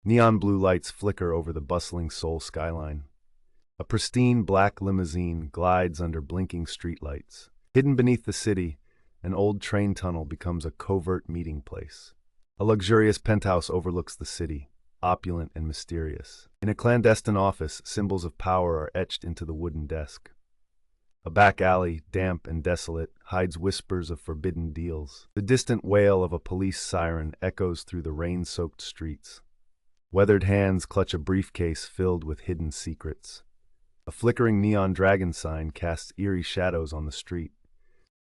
Neon blue lights flicker over the bustling Seoul skyline. A pristine black limousine glides under blinking streetlights. Hidden beneath the city, an old train tunnel becomes a covert meeting place. A luxurious penthouse overlooks the city, opulent and mysterious. In a clandestine office, symbols of power are etched into the wooden desk. A back alley, damp and desolate, hides whispers of forbidden deals. The distant wail of a police siren echoes through the rain-soaked streets. Weathered hands clutch a briefcase filled with hidden secrets. A flickering neon dragon sign casts eerie shadows on the street.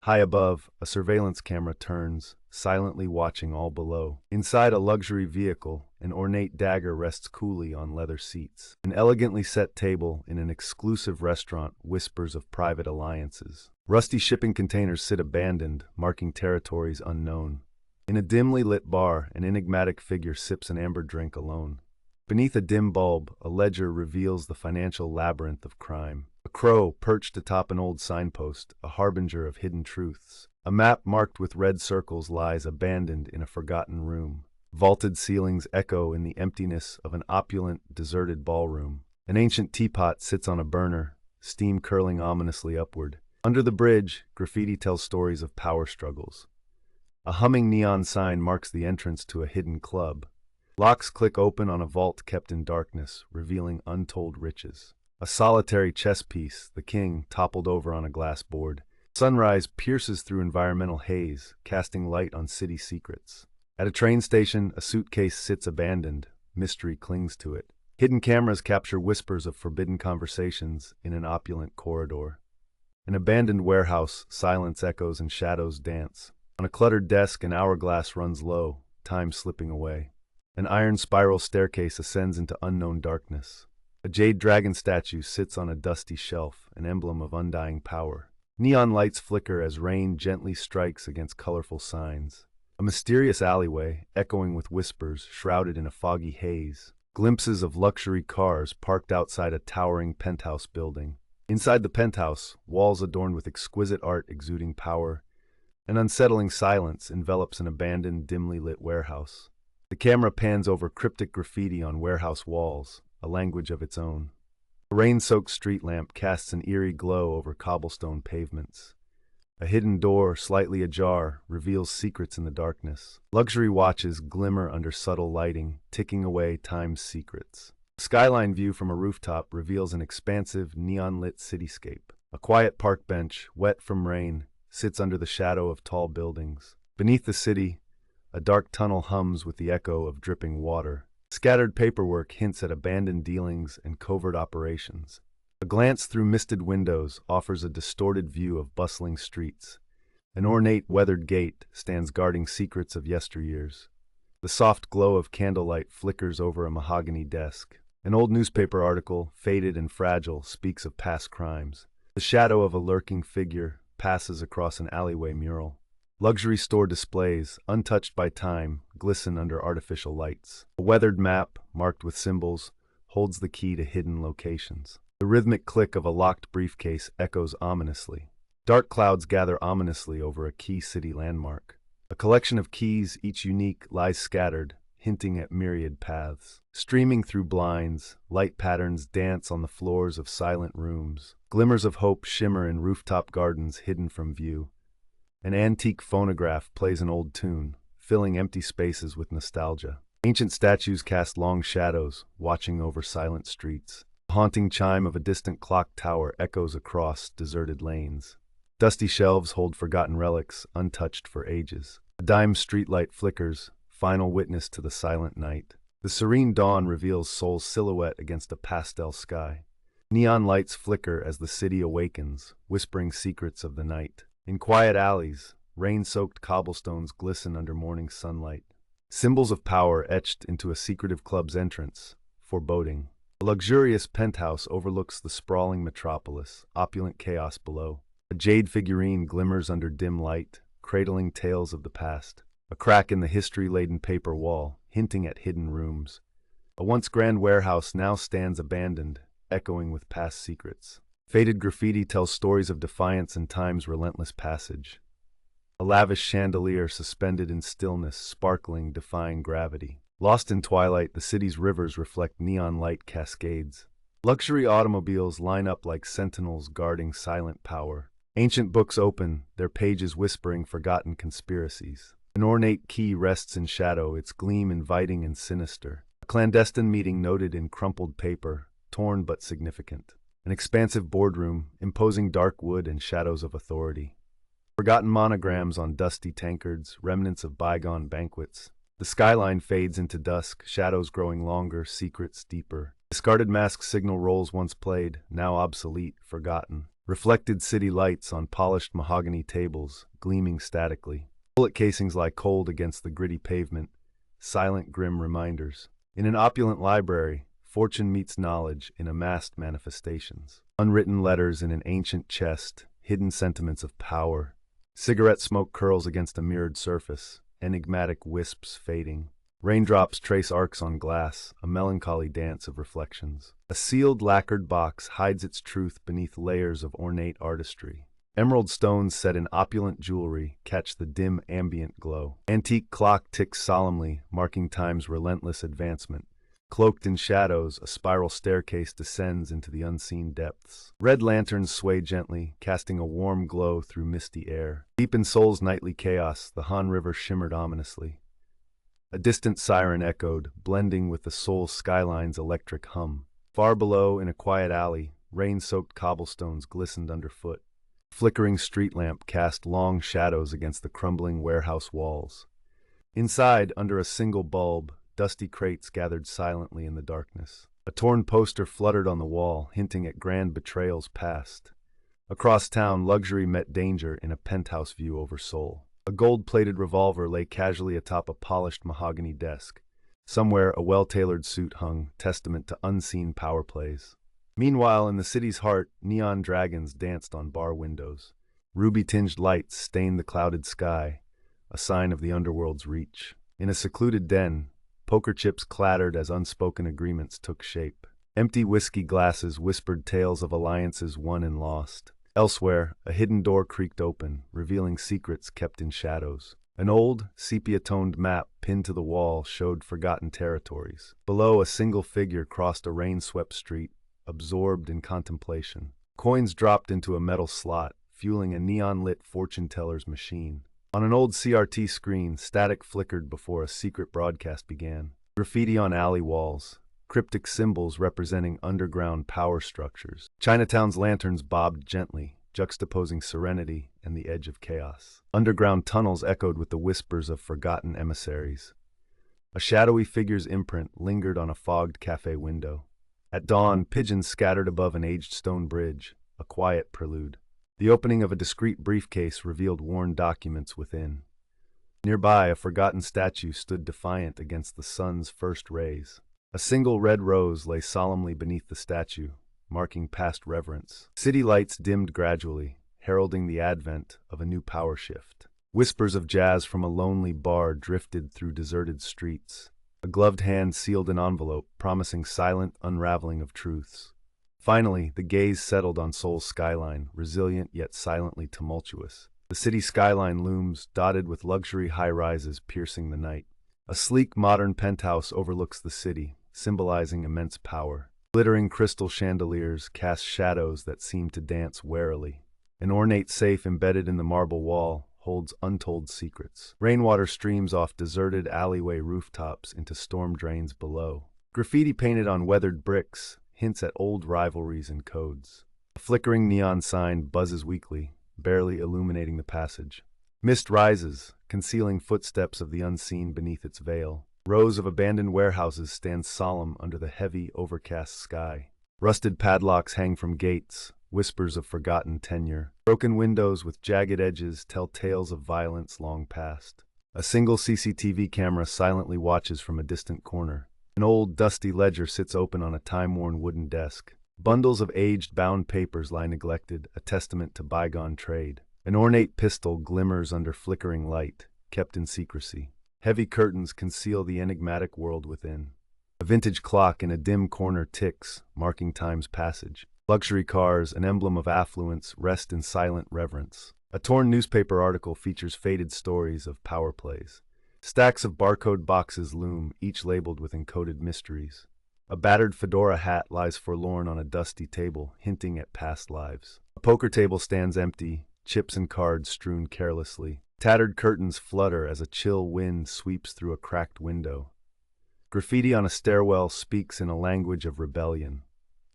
High above, a surveillance camera turns, silently watching all below. Inside a luxury vehicle, an ornate dagger rests coolly on leather seats. An elegantly set table in an exclusive restaurant whispers of private alliances. Rusty shipping containers sit abandoned, marking territories unknown. In a dimly lit bar, an enigmatic figure sips an amber drink alone. Beneath a dim bulb, a ledger reveals the financial labyrinth of crime. A crow perched atop an old signpost, a harbinger of hidden truths. A map marked with red circles lies abandoned in a forgotten room. Vaulted ceilings echo in the emptiness of an opulent, deserted ballroom. An ancient teapot sits on a burner, steam curling ominously upward. Under the bridge, graffiti tells stories of power struggles. A humming neon sign marks the entrance to a hidden club. Locks click open on a vault kept in darkness, revealing untold riches. A solitary chess piece, the king, toppled over on a glass board. Sunrise pierces through environmental haze, casting light on city secrets. At a train station, a suitcase sits abandoned. Mystery clings to it. Hidden cameras capture whispers of forbidden conversations in an opulent corridor. An abandoned warehouse, silence echoes and shadows dance. On a cluttered desk, an hourglass runs low, time slipping away. An iron spiral staircase ascends into unknown darkness. A jade dragon statue sits on a dusty shelf, an emblem of undying power. Neon lights flicker as rain gently strikes against colorful signs. A mysterious alleyway, echoing with whispers, shrouded in a foggy haze. Glimpses of luxury cars parked outside a towering penthouse building. Inside the penthouse, walls adorned with exquisite art exuding power. An unsettling silence envelops an abandoned, dimly lit warehouse. The camera pans over cryptic graffiti on warehouse walls, a language of its own. A rain-soaked street lamp casts an eerie glow over cobblestone pavements. A hidden door, slightly ajar, reveals secrets in the darkness. Luxury watches glimmer under subtle lighting, ticking away time's secrets. A skyline view from a rooftop reveals an expansive, neon-lit cityscape. A quiet park bench, wet from rain, sits under the shadow of tall buildings. Beneath the city, a dark tunnel hums with the echo of dripping water. Scattered paperwork hints at abandoned dealings and covert operations. A glance through misted windows offers a distorted view of bustling streets. An ornate weathered gate stands guarding secrets of yesteryears. The soft glow of candlelight flickers over a mahogany desk. An old newspaper article, faded and fragile, speaks of past crimes. The shadow of a lurking figure passes across an alleyway mural. Luxury store displays, untouched by time, glisten under artificial lights. A weathered map, marked with symbols, holds the key to hidden locations. The rhythmic click of a locked briefcase echoes ominously. Dark clouds gather ominously over a key city landmark. A collection of keys, each unique, lies scattered, hinting at myriad paths. Streaming through blinds, light patterns dance on the floors of silent rooms. Glimmers of hope shimmer in rooftop gardens hidden from view. An antique phonograph plays an old tune, filling empty spaces with nostalgia. Ancient statues cast long shadows, watching over silent streets. The haunting chime of a distant clock tower echoes across deserted lanes. Dusty shelves hold forgotten relics, untouched for ages. A dime streetlight flickers, final witness to the silent night. The serene dawn reveals Seoul's silhouette against a pastel sky. Neon lights flicker as the city awakens, whispering secrets of the night. In quiet alleys, rain-soaked cobblestones glisten under morning sunlight. Symbols of power etched into a secretive club's entrance, foreboding. A luxurious penthouse overlooks the sprawling metropolis, opulent chaos below. A jade figurine glimmers under dim light, cradling tales of the past. A crack in the history-laden paper wall, hinting at hidden rooms. A once grand warehouse now stands abandoned, echoing with past secrets. Faded graffiti tells stories of defiance and time's relentless passage. A lavish chandelier suspended in stillness, sparkling, defying gravity. Lost in twilight, the city's rivers reflect neon light cascades. Luxury automobiles line up like sentinels guarding silent power. Ancient books open, their pages whispering forgotten conspiracies. An ornate key rests in shadow, its gleam inviting and sinister. A clandestine meeting noted in crumpled paper, torn but significant. An expansive boardroom, imposing dark wood and shadows of authority. Forgotten monograms on dusty tankards, remnants of bygone banquets. The skyline fades into dusk, shadows growing longer, secrets deeper. Discarded mask signal roles once played, now obsolete, forgotten. Reflected city lights on polished mahogany tables, gleaming statically. Bullet casings lie cold against the gritty pavement, silent grim reminders. In an opulent library, fortune meets knowledge in amassed manifestations. Unwritten letters in an ancient chest, hidden sentiments of power. Cigarette smoke curls against a mirrored surface, enigmatic wisps fading. Raindrops trace arcs on glass, a melancholy dance of reflections. A sealed lacquered box hides its truth beneath layers of ornate artistry. Emerald stones set in opulent jewelry catch the dim ambient glow. Antique clock ticks solemnly, marking time's relentless advancement. Cloaked in shadows, a spiral staircase descends into the unseen depths. Red lanterns sway gently, casting a warm glow through misty air. Deep in Seoul's nightly chaos, the Han River shimmered ominously. A distant siren echoed, blending with the Seoul skyline's electric hum. Far below, in a quiet alley, rain-soaked cobblestones glistened underfoot. A flickering street lamp cast long shadows against the crumbling warehouse walls. Inside, under a single bulb, dusty crates gathered silently in the darkness. A torn poster fluttered on the wall, hinting at grand betrayals past. Across town, luxury met danger in a penthouse view over Seoul. A gold-plated revolver lay casually atop a polished mahogany desk. Somewhere, a well-tailored suit hung, testament to unseen power plays. Meanwhile, in the city's heart, neon dragons danced on bar windows. Ruby-tinged lights stained the clouded sky, a sign of the underworld's reach. In a secluded den, poker chips clattered as unspoken agreements took shape. Empty whiskey glasses whispered tales of alliances won and lost. Elsewhere, a hidden door creaked open, revealing secrets kept in shadows. An old, sepia-toned map pinned to the wall showed forgotten territories. Below, a single figure crossed a rain-swept street, absorbed in contemplation. Coins dropped into a metal slot, fueling a neon-lit fortune-teller's machine. On an old CRT screen, static flickered before a secret broadcast began. Graffiti on alley walls, cryptic symbols representing underground power structures. Chinatown's lanterns bobbed gently, juxtaposing serenity and the edge of chaos. Underground tunnels echoed with the whispers of forgotten emissaries. A shadowy figure's imprint lingered on a fogged cafe window. At dawn, pigeons scattered above an aged stone bridge, a quiet prelude. The opening of a discreet briefcase revealed worn documents within. Nearby, a forgotten statue stood defiant against the sun's first rays. A single red rose lay solemnly beneath the statue, marking past reverence. City lights dimmed gradually, heralding the advent of a new power shift. Whispers of jazz from a lonely bar drifted through deserted streets. A gloved hand sealed an envelope, promising silent unraveling of truths. Finally, the gaze settled on Seoul's skyline, resilient yet silently tumultuous. The city skyline looms, dotted with luxury high-rises piercing the night. A sleek, modern penthouse overlooks the city, symbolizing immense power. Glittering crystal chandeliers cast shadows that seem to dance warily. An ornate safe embedded in the marble wall holds untold secrets. Rainwater streams off deserted alleyway rooftops into storm drains below. Graffiti painted on weathered bricks hints at old rivalries and codes. A flickering neon sign buzzes weakly, barely illuminating the passage. Mist rises, concealing footsteps of the unseen beneath its veil. Rows of abandoned warehouses stand solemn under the heavy, overcast sky. Rusted padlocks hang from gates, whispers of forgotten tenure. Broken windows with jagged edges tell tales of violence long past. A single CCTV camera silently watches from a distant corner. An old, dusty ledger sits open on a time-worn wooden desk. Bundles of aged, bound papers lie neglected, a testament to bygone trade. An ornate pistol glimmers under flickering light, kept in secrecy. Heavy curtains conceal the enigmatic world within. A vintage clock in a dim corner ticks, marking time's passage. Luxury cars, an emblem of affluence, rest in silent reverence. A torn newspaper article features faded stories of power plays. Stacks of barcode boxes loom, each labeled with encoded mysteries. A battered fedora hat lies forlorn on a dusty table, hinting at past lives. A poker table stands empty, chips and cards strewn carelessly. Tattered curtains flutter as a chill wind sweeps through a cracked window. Graffiti on a stairwell speaks in a language of rebellion.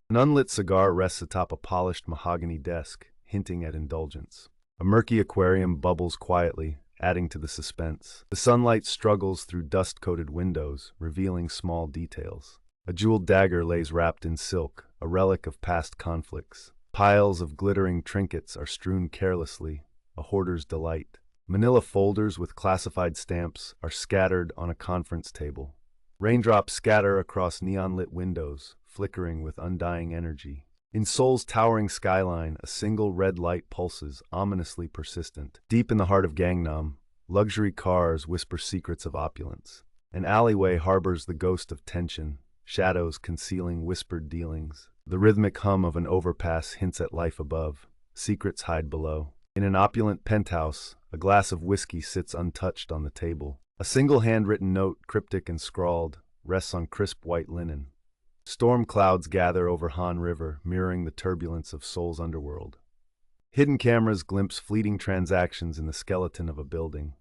An unlit cigar rests atop a polished mahogany desk, hinting at indulgence. A murky aquarium bubbles quietly, adding to the suspense. The sunlight struggles through dust-coated windows, revealing small details. A jeweled dagger lays wrapped in silk, a relic of past conflicts. Piles of glittering trinkets are strewn carelessly, a hoarder's delight. Manila folders with classified stamps are scattered on a conference table. Raindrops scatter across neon-lit windows, flickering with undying energy. In Seoul's towering skyline, a single red light pulses, ominously persistent. Deep in the heart of Gangnam, luxury cars whisper secrets of opulence. An alleyway harbors the ghost of tension, shadows concealing whispered dealings. The rhythmic hum of an overpass hints at life above. Secrets hide below. In an opulent penthouse, a glass of whiskey sits untouched on the table. A single handwritten note, cryptic and scrawled, rests on crisp white linen. Storm clouds gather over Han River, mirroring the turbulence of Seoul's underworld. Hidden cameras glimpse fleeting transactions in the skeleton of a building.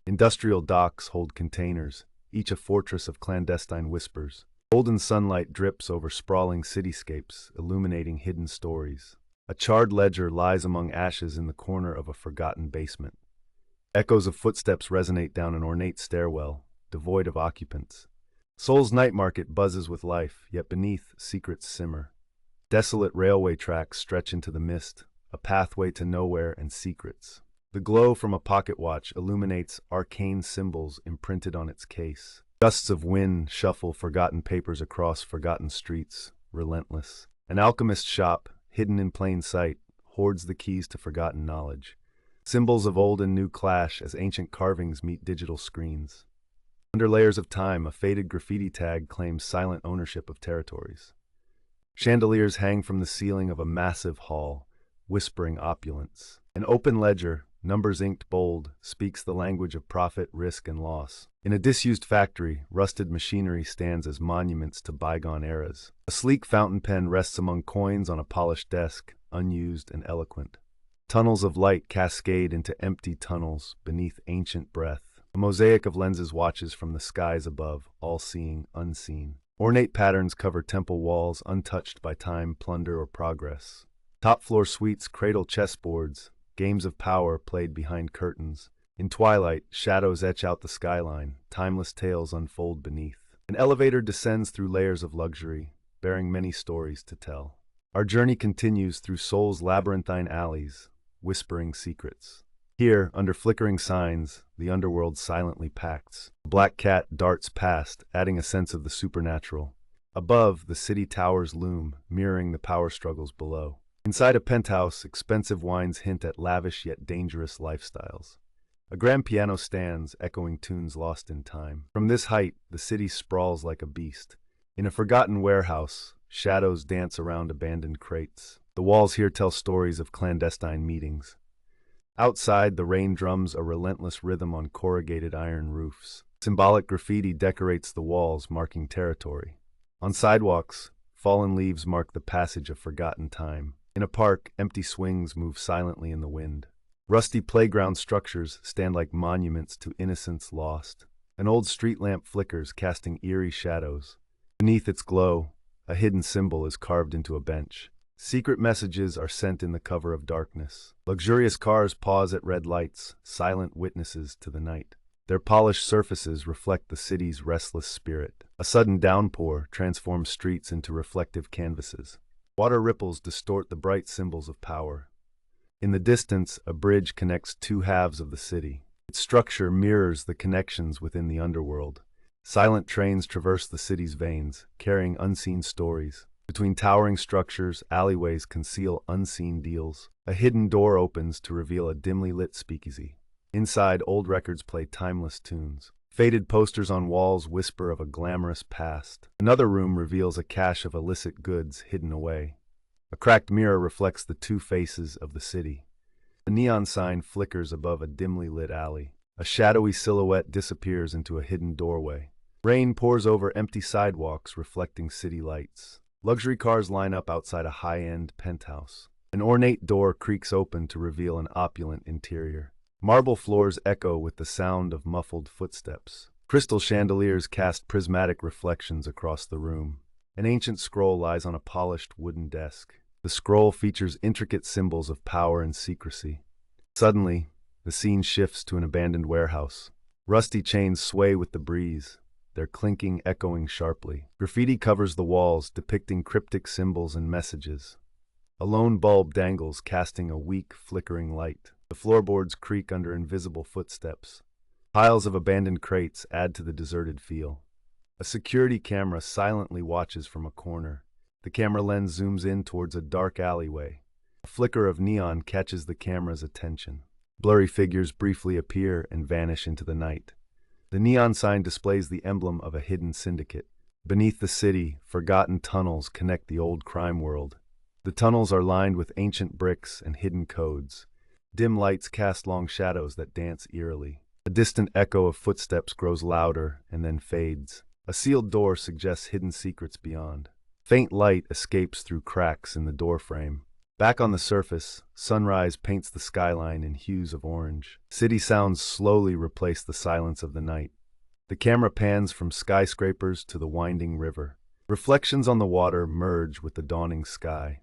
Industrial docks hold containers, each a fortress of clandestine whispers. Golden sunlight drips over sprawling cityscapes, illuminating hidden stories. A charred ledger lies among ashes in the corner of a forgotten basement. Echoes of footsteps resonate down an ornate stairwell, devoid of occupants. Seoul's night market buzzes with life, yet beneath, secrets simmer. Desolate railway tracks stretch into the mist, a pathway to nowhere and secrets. The glow from a pocket watch illuminates arcane symbols imprinted on its case. Gusts of wind shuffle forgotten papers across forgotten streets, relentless. An alchemist's shop, hidden in plain sight, hoards the keys to forgotten knowledge. Symbols of old and new clash as ancient carvings meet digital screens. Under layers of time, a faded graffiti tag claims silent ownership of territories. Chandeliers hang from the ceiling of a massive hall, whispering opulence. An open ledger, numbers inked bold, speaks the language of profit, risk, and loss. In a disused factory, rusted machinery stands as monuments to bygone eras. A sleek fountain pen rests among coins on a polished desk, unused and eloquent. Tunnels of light cascade into empty tunnels beneath ancient breath. A mosaic of lenses watches from the skies above, all-seeing, unseen. Ornate patterns cover temple walls, untouched by time, plunder, or progress. Top-floor suites cradle chessboards, games of power played behind curtains. In twilight, shadows etch out the skyline, timeless tales unfold beneath. An elevator descends through layers of luxury, bearing many stories to tell. Our journey continues through Seoul's labyrinthine alleys, whispering secrets. Here, under flickering signs, the underworld silently pacts. A black cat darts past, adding a sense of the supernatural. Above, the city towers loom, mirroring the power struggles below. Inside a penthouse, expensive wines hint at lavish yet dangerous lifestyles. A grand piano stands, echoing tunes lost in time. From this height, the city sprawls like a beast. In a forgotten warehouse, shadows dance around abandoned crates. The walls here tell stories of clandestine meetings. Outside, the rain drums a relentless rhythm on corrugated iron roofs. Symbolic graffiti decorates the walls, marking territory. On sidewalks, fallen leaves mark the passage of forgotten time. In a park, empty swings move silently in the wind. Rusty playground structures stand like monuments to innocence lost. An old street lamp flickers, casting eerie shadows. Beneath its glow, a hidden symbol is carved into a bench. Secret messages are sent in the cover of darkness. Luxurious cars pause at red lights, silent witnesses to the night. Their polished surfaces reflect the city's restless spirit. A sudden downpour transforms streets into reflective canvases. Water ripples distort the bright symbols of power. In the distance, a bridge connects two halves of the city. Its structure mirrors the connections within the underworld. Silent trains traverse the city's veins, carrying unseen stories. Between towering structures, alleyways conceal unseen deals. A hidden door opens to reveal a dimly lit speakeasy. Inside, old records play timeless tunes. Faded posters on walls whisper of a glamorous past. Another room reveals a cache of illicit goods hidden away. A cracked mirror reflects the two faces of the city. A neon sign flickers above a dimly lit alley. A shadowy silhouette disappears into a hidden doorway. Rain pours over empty sidewalks, reflecting city lights. Luxury cars line up outside a high-end penthouse. An ornate door creaks open to reveal an opulent interior. Marble floors echo with the sound of muffled footsteps. Crystal chandeliers cast prismatic reflections across the room. An ancient scroll lies on a polished wooden desk. The scroll features intricate symbols of power and secrecy. Suddenly, the scene shifts to an abandoned warehouse. Rusty chains sway with the breeze, their clinking echoing sharply. Graffiti covers the walls, depicting cryptic symbols and messages. A lone bulb dangles, casting a weak, flickering light. The floorboards creak under invisible footsteps. Piles of abandoned crates add to the deserted feel. A security camera silently watches from a corner. The camera lens zooms in towards a dark alleyway. A flicker of neon catches the camera's attention. Blurry figures briefly appear and vanish into the night. The neon sign displays the emblem of a hidden syndicate. Beneath the city, forgotten tunnels connect the old crime world. The tunnels are lined with ancient bricks and hidden codes. Dim lights cast long shadows that dance eerily. A distant echo of footsteps grows louder and then fades. A sealed door suggests hidden secrets beyond. Faint light escapes through cracks in the doorframe. Back on the surface, sunrise paints the skyline in hues of orange. City sounds slowly replace the silence of the night. The camera pans from skyscrapers to the winding river. Reflections on the water merge with the dawning sky.